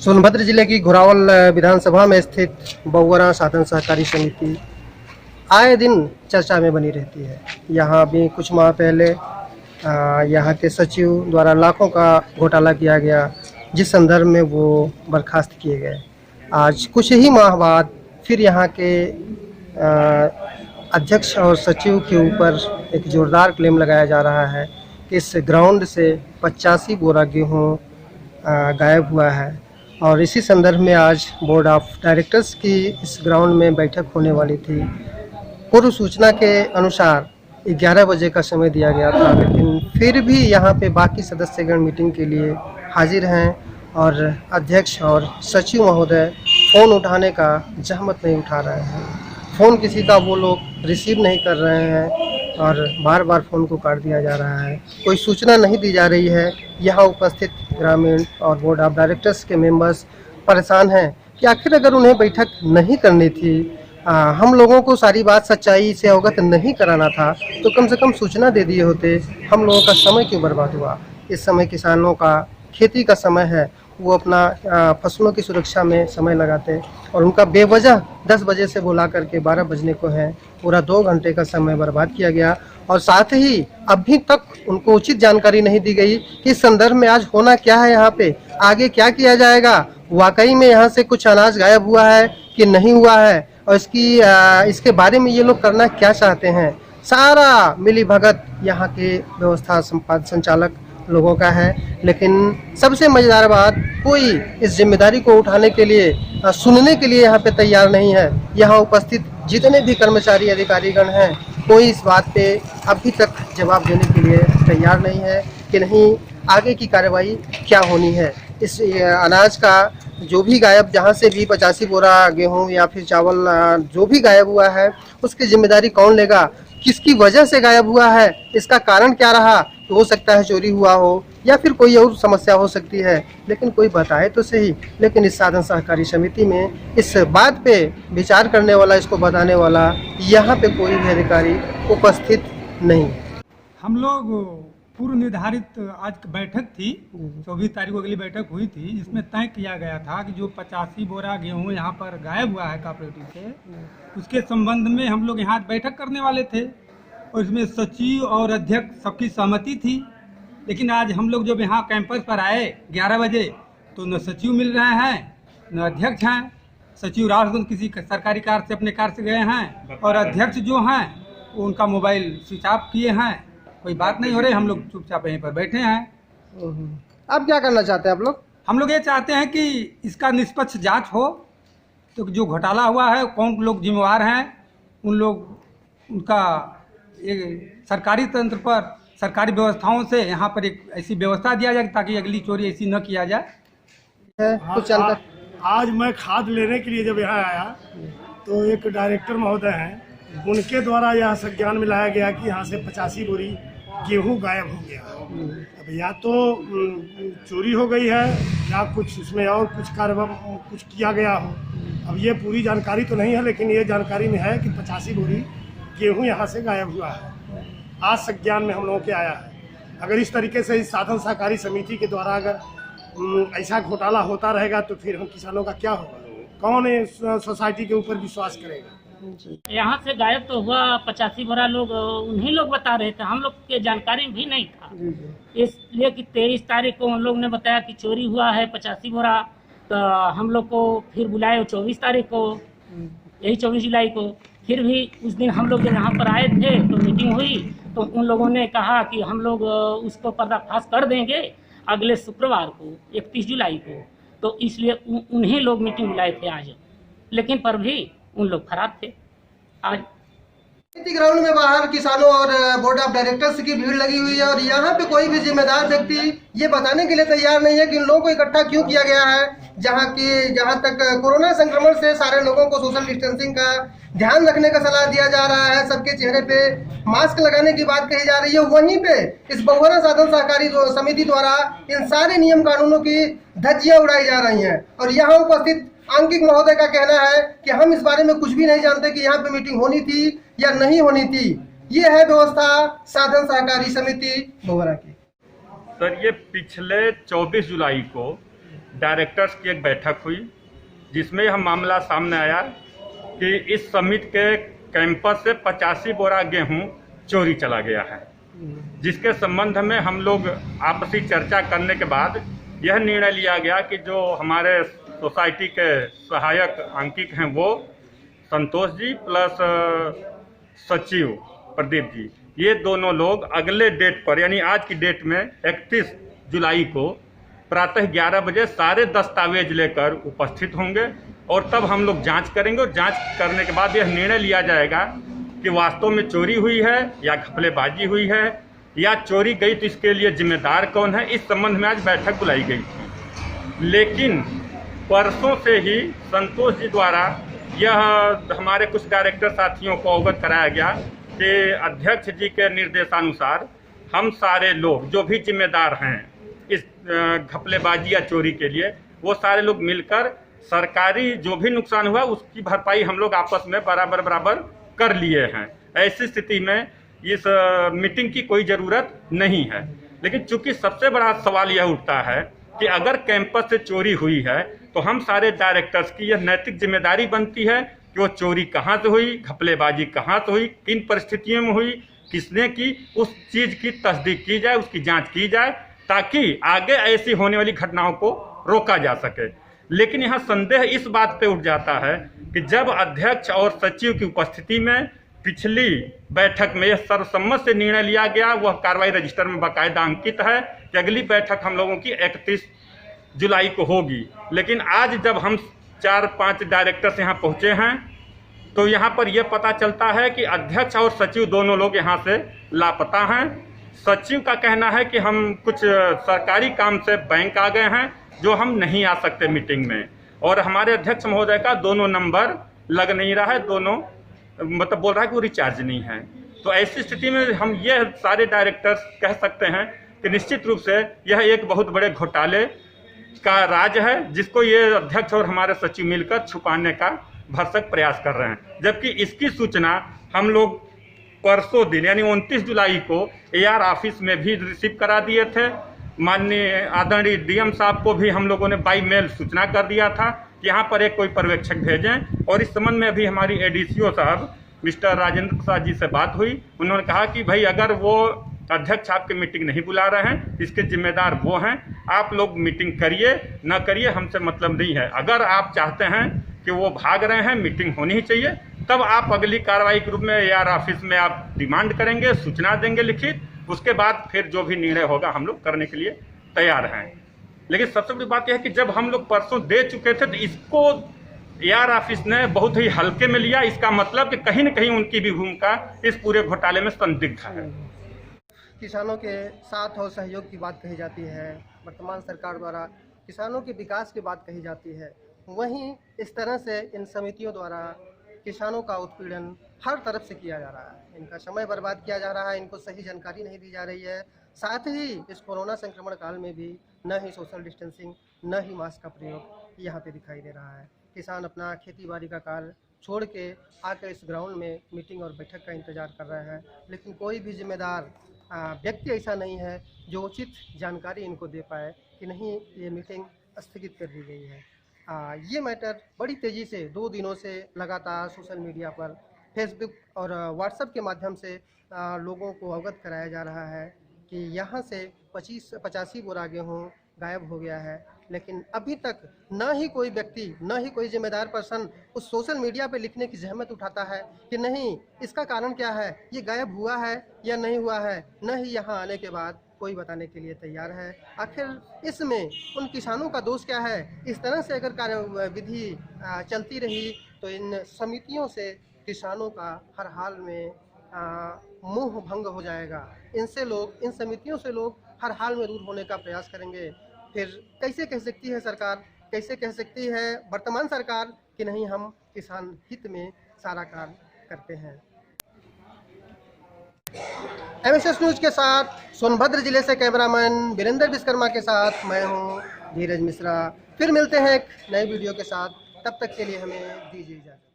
सोनभद्र जिले की घोरावल विधानसभा में स्थित बहुवरा साधन सहकारी समिति आए दिन चर्चा में बनी रहती है। यहाँ भी कुछ माह पहले यहाँ के सचिव द्वारा लाखों का घोटाला किया गया, जिस संदर्भ में वो बर्खास्त किए गए। आज कुछ ही माह बाद फिर यहाँ के अध्यक्ष और सचिव के ऊपर एक जोरदार क्लेम लगाया जा रहा है कि इस ग्राउंड से 85 बोरा गेहूँ गायब हुआ है। और इसी संदर्भ में आज बोर्ड ऑफ डायरेक्टर्स की इस ग्राउंड में बैठक होने वाली थी। पूर्व सूचना के अनुसार 11 बजे का समय दिया गया था, लेकिन फिर भी यहाँ पे बाकी सदस्यगण मीटिंग के लिए हाजिर हैं और अध्यक्ष और सचिव महोदय फ़ोन उठाने का जहमत नहीं उठा रहे हैं। फ़ोन किसी का वो लोग रिसीव नहीं कर रहे हैं और बार बार फ़ोन को काट दिया जा रहा है। कोई सूचना नहीं दी जा रही है। यहाँ उपस्थित ग्रामीण और बोर्ड ऑफ डायरेक्टर्स के मेंबर्स परेशान हैं कि आखिर अगर उन्हें बैठक नहीं करनी थी, हम लोगों को सारी बात सच्चाई से अवगत नहीं कराना था, तो कम से कम सूचना दे दिए होते। हम लोगों का समय क्यों बर्बाद हुआ? इस समय किसानों का खेती का समय है, वो अपना फसलों की सुरक्षा में समय लगाते और उनका बेवजह 10 बजे से बुला करके 12 बजने को है, पूरा 2 घंटे का समय बर्बाद किया गया। और साथ ही अभी तक उनको उचित जानकारी नहीं दी गई कि इस संदर्भ में आज होना क्या है, यहाँ पे आगे क्या किया जाएगा। वाकई में यहाँ से कुछ अनाज गायब हुआ है कि नहीं हुआ है, और इसके बारे में ये लोग करना क्या चाहते हैं। सारा मिली भगत यहाँ के व्यवस्था संचालक लोगों का है, लेकिन सबसे मज़ेदार बात, कोई इस जिम्मेदारी को उठाने के लिए सुनने के लिए यहाँ पे तैयार नहीं है। यहाँ उपस्थित जितने भी कर्मचारी अधिकारीगण हैं, कोई इस बात पे अभी तक जवाब देने के लिए तैयार नहीं है कि नहीं आगे की कार्रवाई क्या होनी है। इस अनाज का जो भी गायब, जहाँ से भी 85 बोरा गेहूँ या फिर चावल जो भी गायब हुआ है, उसकी जिम्मेदारी कौन लेगा, किसकी वजह से गायब हुआ है, इसका कारण क्या रहा। हो सकता है चोरी हुआ हो या फिर कोई और समस्या हो सकती है, लेकिन कोई बताए तो सही। लेकिन इस साधन सहकारी समिति में इस बात पे विचार करने वाला, इसको बताने वाला यहाँ पे कोई भी अधिकारी उपस्थित नहीं। हम लोग पूर्व निर्धारित आज बैठक थी, 24 तारीख को अगली बैठक हुई थी, जिसमें तय किया गया था कि जो 85 बोरा गेहूँ यहाँ पर गायब हुआ है कोऑपरेटिव से, उसके संबंध में हम लोग यहाँ बैठक करने वाले थे और इसमें सचिव और अध्यक्ष सबकी सहमति थी। लेकिन आज हम लोग जब यहाँ कैंपस पर आए 11 बजे, तो न सचिव मिल रहे हैं न अध्यक्ष हैं। सचिव राजगंज किसी सरकारी कार्य से अपने कार्य से गए हैं और अध्यक्ष जो हैं वो उनका मोबाइल स्विच ऑफ किए हैं। कोई बात नहीं हो रही, हम लोग चुपचाप यहीं पर बैठे हैं। अब क्या करना चाहते हैं आप लोग? हम लोग ये चाहते हैं कि इसका निष्पक्ष जांच हो, तो जो घोटाला हुआ है कौन लोग जिम्मेवार हैं, उन लोग उनका एक सरकारी तंत्र पर, सरकारी व्यवस्थाओं से यहाँ पर एक ऐसी व्यवस्था दिया जाए ताकि अगली चोरी ऐसी न किया जाए। कुछ आज मैं खाद लेने के लिए जब यहाँ आया तो एक डायरेक्टर महोदय हैं, उनके द्वारा यह संज्ञान में लाया गया कि यहाँ से 85 बोरी गेहूँ गायब हो गया। अब या तो चोरी हो गई है या कुछ उसमें और कुछ कार्रवाई कुछ किया गया हो। अब ये पूरी जानकारी तो नहीं है, लेकिन ये जानकारी में है कि 85 बोरी गेहूँ यहाँ से गायब हुआ है। आज संज्ञान में हम लोगों के आया है। अगर इस तरीके से इस साधन सहकारी समिति के द्वारा अगर ऐसा घोटाला होता रहेगा तो फिर हम किसानों का क्या होगा? कौन इस सोसाइटी के ऊपर विश्वास करेगा? यहाँ से गायब तो हुआ 85 बोरा, लोग उन्हीं लोग बता रहे थे, हम लोग के जानकारी भी नहीं था। इसलिए कि 23 तारीख को उन लोग ने बताया कि चोरी हुआ है 85 बोरा, तो हम लोग को फिर बुलाए 24 तारीख को, यही 24 जुलाई को। फिर भी उस दिन हम लोग जब यहाँ पर आए थे तो मीटिंग हुई, तो उन लोगों ने कहा कि हम लोग उसको पर्दाफाश कर देंगे अगले शुक्रवार को 31 जुलाई को। तो इसलिए उन्हीं लोग मीटिंग बुलाए थे आज, लेकिन पर भी उन लोग खराब थे। आज ग्राउंड में बाहर किसानों और बोर्ड ऑफ डायरेक्टर्स की भीड़ लगी हुई है और यहाँ पे कोई भी जिम्मेदार व्यक्ति ये बताने के लिए तैयार नहीं है कि इन लोगों को इकट्ठा क्यों किया गया है। जहाँ तक कोरोना संक्रमण से सारे लोगों को सोशल डिस्टेंसिंग का ध्यान रखने का सलाह दिया जा रहा है, सबके चेहरे पे मास्क लगाने की बात कही जा रही है, वहीं पे इस बहुवरा साधन सहकारी समिति द्वारा इन सारे नियम कानूनों की धज्जियां उड़ाई जा रही हैं। और यहाँ उपस्थित अंकित महोदय का कहना है कि हम इस बारे में कुछ भी नहीं जानते कि यहाँ पे मीटिंग होनी थी या नहीं होनी थी। ये है व्यवस्था साधन सहकारी समिति बहुवरा की। सर, ये पिछले 24 जुलाई को डायरेक्टर्स की एक बैठक हुई, जिसमें यह मामला सामने आया कि इस समिति के कैंपस से 85 बोरा गेहूं चोरी चला गया है, जिसके संबंध में हम लोग आपसी चर्चा करने के बाद यह निर्णय लिया गया कि जो हमारे सोसाइटी के सहायक अंकित हैं वो संतोष जी प्लस सचिव प्रदीप जी, ये दोनों लोग अगले डेट पर यानी आज की डेट में 31 जुलाई को प्रातः 11 बजे सारे दस्तावेज लेकर उपस्थित होंगे और तब हम लोग जांच करेंगे और जांच करने के बाद यह निर्णय लिया जाएगा कि वास्तव में चोरी हुई है या घपलेबाजी हुई है या चोरी गई तो इसके लिए जिम्मेदार कौन है। इस संबंध में आज बैठक बुलाई गई थी, लेकिन परसों से ही संतोष जी द्वारा यह हमारे कुछ डायरेक्टर साथियों को अवगत कराया गया कि अध्यक्ष जी के निर्देशानुसार हम सारे लोग जो भी जिम्मेदार हैं इस घपलेबाजी या चोरी के लिए, वो सारे लोग मिलकर सरकारी जो भी नुकसान हुआ उसकी भरपाई हम लोग आपस में बराबर कर लिए हैं। ऐसी स्थिति में इस मीटिंग की कोई ज़रूरत नहीं है। लेकिन चूंकि सबसे बड़ा सवाल यह उठता है कि अगर कैंपस से चोरी हुई है तो हम सारे डायरेक्टर्स की यह नैतिक जिम्मेदारी बनती है कि वो चोरी कहाँ से हुई, घपलेबाजी कहाँ से हुई, किन परिस्थितियों में हुई, किसने की, उस चीज़ की तस्दीक की जाए, उसकी जांच की जाए ताकि आगे ऐसी होने वाली घटनाओं को रोका जा सके। लेकिन यहाँ संदेह इस बात पे उठ जाता है कि जब अध्यक्ष और सचिव की उपस्थिति में पिछली बैठक में यह सर्वसम्मत से निर्णय लिया गया, वह कार्रवाई रजिस्टर में बाकायदा अंकित है कि अगली बैठक हम लोगों की 31 जुलाई को होगी। लेकिन आज जब हम 4-5 डायरेक्टर्स यहाँ पहुँचे हैं तो यहाँ पर यह पता चलता है कि अध्यक्ष और सचिव दोनों लोग यहाँ से लापता हैं। सचिव का कहना है कि हम कुछ सरकारी काम से बैंक आ गए हैं जो हम नहीं आ सकते मीटिंग में, और हमारे अध्यक्ष महोदय का दोनों नंबर लग नहीं रहा है, दोनों मतलब बोल रहा है कि वो रिचार्ज नहीं है। तो ऐसी स्थिति में हम ये सारे डायरेक्टर्स कह सकते हैं कि निश्चित रूप से यह एक बहुत बड़े घोटाले का राज है जिसको ये अध्यक्ष और हमारे सचिव मिलकर छुपाने का भरसक प्रयास कर रहे हैं। जबकि इसकी सूचना हम लोग परसों दिन यानी 29 जुलाई को AR ऑफिस में भी रिसीव करा दिए थे। माननीय आदरणीय DM साहब को भी हम लोगों ने बाई मेल सूचना कर दिया था कि यहाँ पर एक कोई पर्यवेक्षक भेजें, और इस संबंध में भी हमारी ADCO साहब मिस्टर राजेंद्र प्रसाद जी से बात हुई। उन्होंने कहा कि भाई अगर वो अध्यक्ष आपकी मीटिंग नहीं बुला रहे हैं, इसके जिम्मेदार वो हैं, आप लोग मीटिंग करिए न करिए हमसे मतलब नहीं है। अगर आप चाहते हैं कि वो भाग रहे हैं, मीटिंग होनी ही चाहिए, तब आप अगली कार्रवाई के रूप में AR ऑफिस में आप डिमांड करेंगे, सूचना देंगे लिखित, उसके बाद फिर जो भी निर्णय होगा हम लोग करने के लिए तैयार हैं। लेकिन सबसे बड़ी बात यह है कि जब हम लोग परसों दे चुके थे तो इसको AR ऑफिस ने बहुत ही हल्के में लिया। इसका मतलब कि कहीं न कहीं उनकी भी भूमिका इस पूरे घोटाले में संदिग्ध है। किसानों के साथ और सहयोग की बात कही जाती है, वर्तमान सरकार द्वारा किसानों के विकास की बात कही जाती है, वहीं इस तरह से इन समितियों द्वारा किसानों का उत्पीड़न हर तरफ से किया जा रहा है। इनका समय बर्बाद किया जा रहा है, इनको सही जानकारी नहीं दी जा रही है। साथ ही इस कोरोना संक्रमण काल में भी न ही सोशल डिस्टेंसिंग न ही मास्क का प्रयोग यहाँ पे दिखाई दे रहा है। किसान अपना खेती बाड़ी का कार्य छोड़ के आकर इस ग्राउंड में मीटिंग और बैठक का इंतजार कर रहे हैं, लेकिन कोई भी जिम्मेदार व्यक्ति ऐसा नहीं है जो उचित जानकारी इनको दे पाए कि नहीं ये मीटिंग स्थगित कर दी गई है। ये मैटर बड़ी तेज़ी से 2 दिनों से लगातार सोशल मीडिया पर फेसबुक और व्हाट्सएप के माध्यम से लोगों को अवगत कराया जा रहा है कि यहाँ से 85 बोरा गेहूँ गायब हो गया है। लेकिन अभी तक न ही कोई व्यक्ति न ही कोई जिम्मेदार पर्सन उस सोशल मीडिया पे लिखने की जहमत उठाता है कि नहीं इसका कारण क्या है, ये गायब हुआ है या नहीं हुआ है। न ही यहाँ आने के बाद कोई बताने के लिए तैयार है। आखिर इसमें उन किसानों का दोष क्या है? इस तरह से अगर कार्यविधि चलती रही तो इन समितियों से किसानों का हर हाल में मुंह भंग हो जाएगा। इन समितियों से लोग हर हाल में दूर होने का प्रयास करेंगे। फिर कैसे कह सकती है सरकार, कैसे कह सकती है वर्तमान सरकार कि नहीं हम किसान हित में सारा काम करते हैं। MSS न्यूज के साथ सोनभद्र जिले से कैमरामैन वीरेंद्र विश्वकर्मा के साथ मैं हूं धीरज मिश्रा। फिर मिलते हैं एक नए वीडियो के साथ, तब तक के लिए हमें दीजिए इजाजत।